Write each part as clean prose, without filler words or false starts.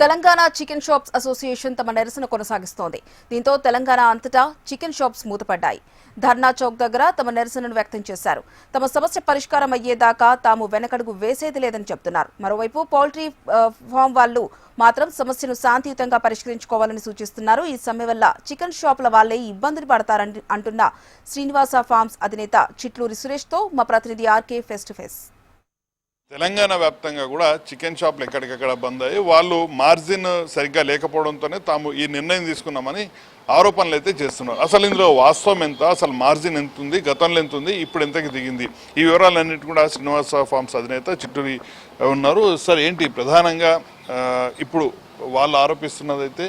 Telangana chicken shops association తమ నిరసన కొనసాగిస్తోంది. దీంతో తెలంగాణ అంతటా చికెన్ షాప్స్ మూతపడ్డాయి. ధర్నా చౌక్ దగ్గర తమ నిరసనను వ్యక్తం చేశారు. తమ సమస్య పరిష్కారం అయ్యేదాకా తాము వెనకడుగు వేసేది లేదని చెబుతున్నారు. మరోవైపు పౌల్ట్రీ ఫామ్ వాళ్లు మాత్రం సమస్యను శాంతియుతంగా పరిష్కరించుకోవాలని సూచిస్తున్నారు. ఈ సమ్మె వల్ల చికెన్ షాపుల వాళ్లే ఇబ్బందులు పడతారని అంటున్న శ్రీనివాస ఫార్మ్స్ అధినేత చిట్లూరి సురేష్ తో మా ప్రతినిధి RK face to face. Telangana వ్యాప్తంగా కూడా చికెన్ షాపులు ఎక్కడికక్కడ బంద్ అయ్యి వాళ్ళు మార్జిన్ సరిగ్గా లేకపోవడంతోనే తాము ఈ నిర్ణయం తీసుకున్నామని ఆరోపణలు అయితే చేస్తున్నారు. అసలు ఇందులో వాస్తవం ఎంత, అసలు మార్జిన్ ఎంత ఉంది, గతంలో ఎంత ఉంది, ఇప్పుడు ఎంతకి దిగింది, ఈ వివరాలన్నిటి కూడా శ్రీనివాస ఫార్మ్స్ అధినేత చిట్టూరి ఉన్నారు. సార్ ఏంటి ప్రధానంగా ఇప్పుడు వాళ్ళు ఆరోపిస్తున్నదైతే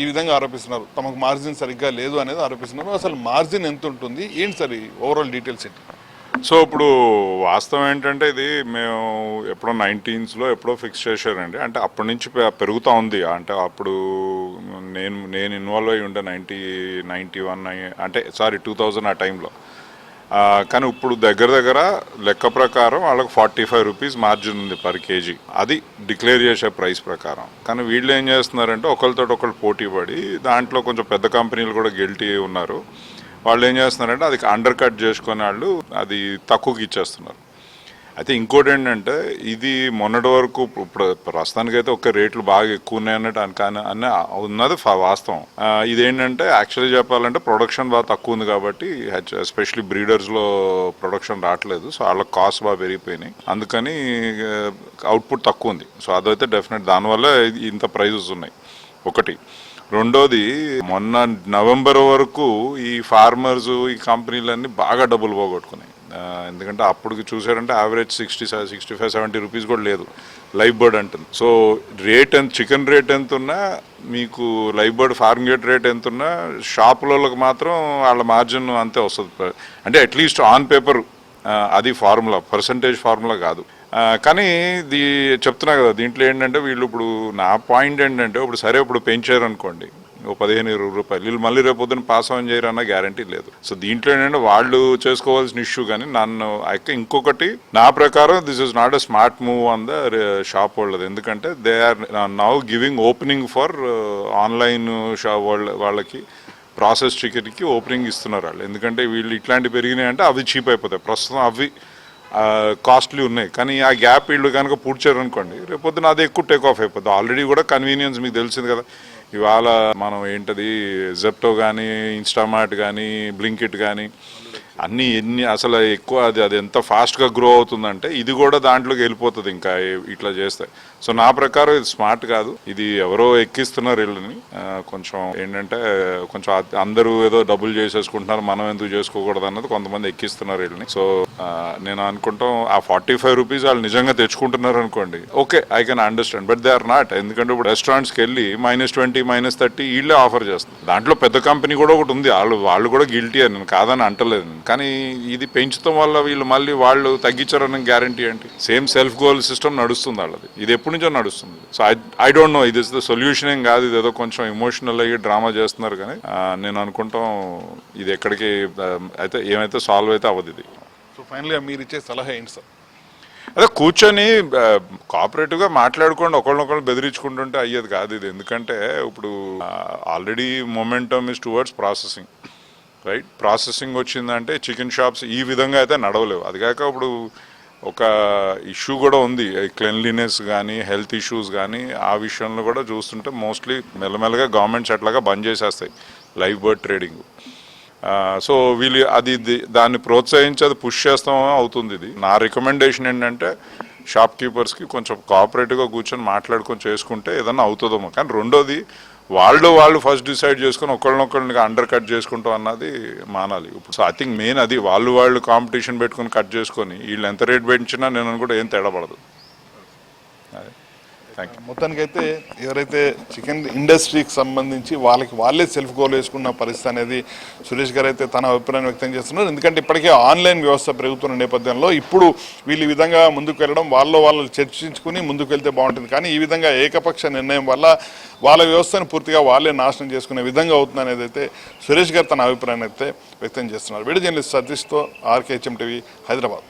ఈ విధంగా ఆరోపిస్తున్నారు, తమకు మార్జిన్ సరిగ్గా లేదు అనేది ఆరోపిస్తున్నారు. అసలు మార్జిన్ ఎంత ఉంటుంది ఏంటి సార్ ఈ ఓవరాల్ డీటెయిల్స్ ఏంటి? సో ఇప్పుడు వాస్తవం ఏంటంటే ఇది మేము ఎప్పుడో 19s ఎప్పుడో ఫిక్స్ చేశారండి. అంటే అప్పటి నుంచి పెరుగుతూ ఉంది. అంటే అప్పుడు నేను ఇన్వాల్వ్ అయ్యి ఉండే 91 అంటే 2000 ఆ టైంలో. కానీ ఇప్పుడు దగ్గర లెక్క ప్రకారం వాళ్ళకి 45 రూపీస్ మార్జిన్ ఉంది పర్ కేజీ. అది డిక్లేర్ చేసే ప్రైస్ ప్రకారం. కానీ వీళ్ళు ఏం చేస్తున్నారంటే ఒకరితో ఒకరు పోటీ పడి దాంట్లో కొంచెం పెద్ద కంపెనీలు కూడా గిల్టీ ఉన్నారు. వాళ్ళు ఏం చేస్తున్నారంటే అది అండర్ కట్ చేసుకునే వాళ్ళు అది తక్కువకి ఇచ్చేస్తున్నారు. అయితే ఇంకోటి ఏంటంటే ఇది మొన్నటి వరకు ఇప్పుడు ప్రస్తుతానికైతే ఒక రేట్లు బాగా ఎక్కువ ఉన్నాయన్నట్టు కానీ ఉన్నది వాస్తవం. ఇదేంటంటే యాక్చువల్లీ చెప్పాలంటే ప్రొడక్షన్ బాగా తక్కువ ఉంది కాబట్టి ఎస్పెషలీ బ్రీడర్స్లో ప్రొడక్షన్ రావట్లేదు. సో వాళ్ళ కాస్ట్ బాగా పెరిగిపోయినాయి, అందుకని అవుట్పుట్ తక్కువ ఉంది. సో అదైతే డెఫినెట్ దానివల్ల ఇంత ప్రైజెస్ ఉన్నాయి ఒకటి. రెండోది మొన్న నవంబర్ వరకు ఈ ఫార్మర్స్ ఈ కంపెనీలన్నీ బాగా డబ్బులు పోగొట్టుకున్నాయి. ఎందుకంటే అప్పటికి చూసారంటే యావరేజ్ 65-70 రూపీస్ కూడా లేదు లైవ్ బర్డ్ అంటుంది. సో రేట్ ఎంత, చికెన్ రేట్ ఎంత ఉన్నా మీకు live bird farm gate rate ఎంత ఉన్నా షాపులకు మాత్రం వాళ్ళ మార్జిన్ అంతే వస్తుంది. అంటే అట్లీస్ట్ ఆన్ పేపర్ అది ఫార్ములా, పర్సంటేజ్ ఫార్ములా కాదు. కానీ ఇది చెప్తున్నా కదా, దీంట్లో ఏంటంటే వీళ్ళు ఇప్పుడు నా పాయింట్ ఏంటంటే ఇప్పుడు సరే ఇప్పుడు పెంచారు అనుకోండి ఓ 15-20 రూపాయలు, వీళ్ళు మళ్ళీ రేపు పొద్దున్న పాస్ ఆన్ చేయరన్న గ్యారంటీ లేదు. సో దీంట్లో ఏంటంటే వాళ్ళు చేసుకోవాల్సిన ఇష్యూ. కానీ నన్ను ఇంకొకటి నా ప్రకారం this is not a smart move on the shop వాళ్ళది. ఎందుకంటే they are now giving opening for online shop వాళ్ళకి ప్రాసెస్ చికెన్కి ఓపెనింగ్ ఇస్తున్నారు వాళ్ళు. ఎందుకంటే వీళ్ళు ఇట్లాంటివి పెరిగినాయి అంటే అవి చీప్ అయిపోతాయి. ప్రస్తుతం అవి కాస్ట్లీ ఉన్నాయి. కానీ ఆ గ్యాప్ వీళ్ళు కనుక పూడ్చారు అనుకోండి రేపొద్దున అది ఎక్కువ టేక్ ఆఫ్ అయిపోతుంది. ఆల్రెడీ కూడా కన్వీనియన్స్ మీకు తెలిసింది కదా, ఇవాళ మనం ఏంటది జెప్టో కానీ ఇన్స్టామార్ట్ కానీ బ్లింకిట్ కానీ ఎన్ని అసలు ఎక్కువ అది ఎంత ఫాస్ట్గా గ్రో అవుతుందంటే ఇది కూడా దాంట్లోకి వెళ్ళిపోతుంది ఇంకా ఇట్లా చేస్తే. సో నా ప్రకారం ఇది స్మార్ట్ కాదు, ఇది ఎవరో ఎక్కిస్తున్నారు వీళ్ళని. కొంచెం ఏంటంటే కొంచెం అందరూ ఏదో డబ్బులు చేసేసుకుంటున్నారు, మనం ఎందుకు చేసుకోకూడదు అన్నది కొంతమంది ఎక్కిస్తున్నారు వీళ్ళని. సో నేను అనుకుంటాం ఆ 45 రూపీస్ వాళ్ళు నిజంగా తెచ్చుకుంటున్నారు అనుకోండి, okay I can understand. But they are not. ఎందుకంటే ఇప్పుడు రెస్టారెంట్స్కి వెళ్ళి -20 -30 వీళ్ళే ఆఫర్ చేస్తారు. దాంట్లో పెద్ద కంపెనీ కూడా ఒకటి ఉంది, వాళ్ళు కూడా గిల్టీ అని నేను కాదని అంటలేదు. కానీ ఇది పెంచడం వల్ల వీళ్ళు మళ్ళీ వాళ్ళు తగ్గించారని గ్యారంటీ ఏంటి? సేమ్ సెల్ఫ్ గోల్ సిస్టమ్ నడుస్తుంది వాళ్ళది, ఇది ఎప్పటి నుంచో నడుస్తుంది. సో ఐ డోంట్ నో ఇది ద సొల్యూషన్ ఏం కాదు, ఇది ఏదో కొంచెం ఎమోషనల్ అయ్యి డ్రామా చేస్తున్నారు. కానీ నేను అనుకుంటాం ఇది ఎక్కడికి అయితే ఏమైతే సాల్వ్ అయితే అవ్వదు ఇది. సో ఫైనల్గా మీరు ఇచ్చే సలహా ఏంటి సార్? అదే కూర్చొని కోఆపరేటివ్గా మాట్లాడుకోండి, ఒకళ్ళనొకళ్ళు బెదిరించుకుంటుంటే అయ్యేది కాదు ఇది. ఎందుకంటే ఇప్పుడు already momentum is towards processing, right? Processing వచ్చిందంటే చికెన్ షాప్స్ ఈ విధంగా అయితే నడవలేవు. అది కాక ఇప్పుడు ఒక ఇష్యూ కూడా ఉంది, క్లెన్లీనెస్ కానీ హెల్త్ ఇష్యూస్ కానీ ఆ విషయంలో కూడా చూస్తుంటే మోస్ట్లీ మెల్లమెల్లగా గవర్నమెంట్స్ అట్లాగా బంద్ చేసేస్తాయి లైవ్ బర్డ్ ట్రేడింగ్. సో వీళ్ళు దాన్ని ప్రోత్సహించి అది పుష్ చేస్తాం అవుతుంది. ఇది నా రికమెండేషన్ ఏంటంటే షాప్ కీపర్స్కి కొంచెం కోఆపరేటివ్గా కూర్చొని మాట్లాడుకొని చేసుకుంటే ఏదన్నా అవుతుందేమో. కానీ రెండోది వాళ్ళు ఫస్ట్ డిసైడ్ చేసుకుని ఒకళ్ళనొకళ్ళని అండర్ కట్ చేసుకుంటాం అన్నది మానాలి ఇప్పుడు. సో ఐ థింక్ మెయిన్ అది వాళ్ళు కాంపిటీషన్ పెట్టుకుని కట్ చేసుకొని వీళ్ళు ఎంత రేట్ పెంచినా నేను అనుకుంటే ఏం తేడా పడదు. మొత్తానికైతే ఎవరైతే చికెన్ ఇండస్ట్రీకి సంబంధించి వాళ్ళే సెల్ఫ్ గోల్ వేసుకున్న పరిస్థితి అనేది సురేష్ గారు అయితే తన అభిప్రాయాన్ని వ్యక్తం చేస్తున్నారు. ఎందుకంటే ఇప్పటికే ఆన్లైన్ వ్యవస్థ పెరుగుతున్న నేపథ్యంలో ఇప్పుడు వీళ్ళు ఈ విధంగా ముందుకు వెళ్ళడం వాళ్ళు చర్చించుకుని ముందుకు వెళ్తే బాగుంటుంది. కానీ ఈ విధంగా ఏకపక్ష నిర్ణయం వల్ల వాళ్ళ వ్యవస్థను పూర్తిగా వాళ్ళే నాశనం చేసుకునే విధంగా అవుతుంది అనేది అయితే సురేష్ గారు తన అభిప్రాయాన్ని అయితే వ్యక్తం చేస్తున్నారు. వీడియో జర్నలిస్ట్ సతీష్తో ఆర్కే HM టీవీ హైదరాబాద్.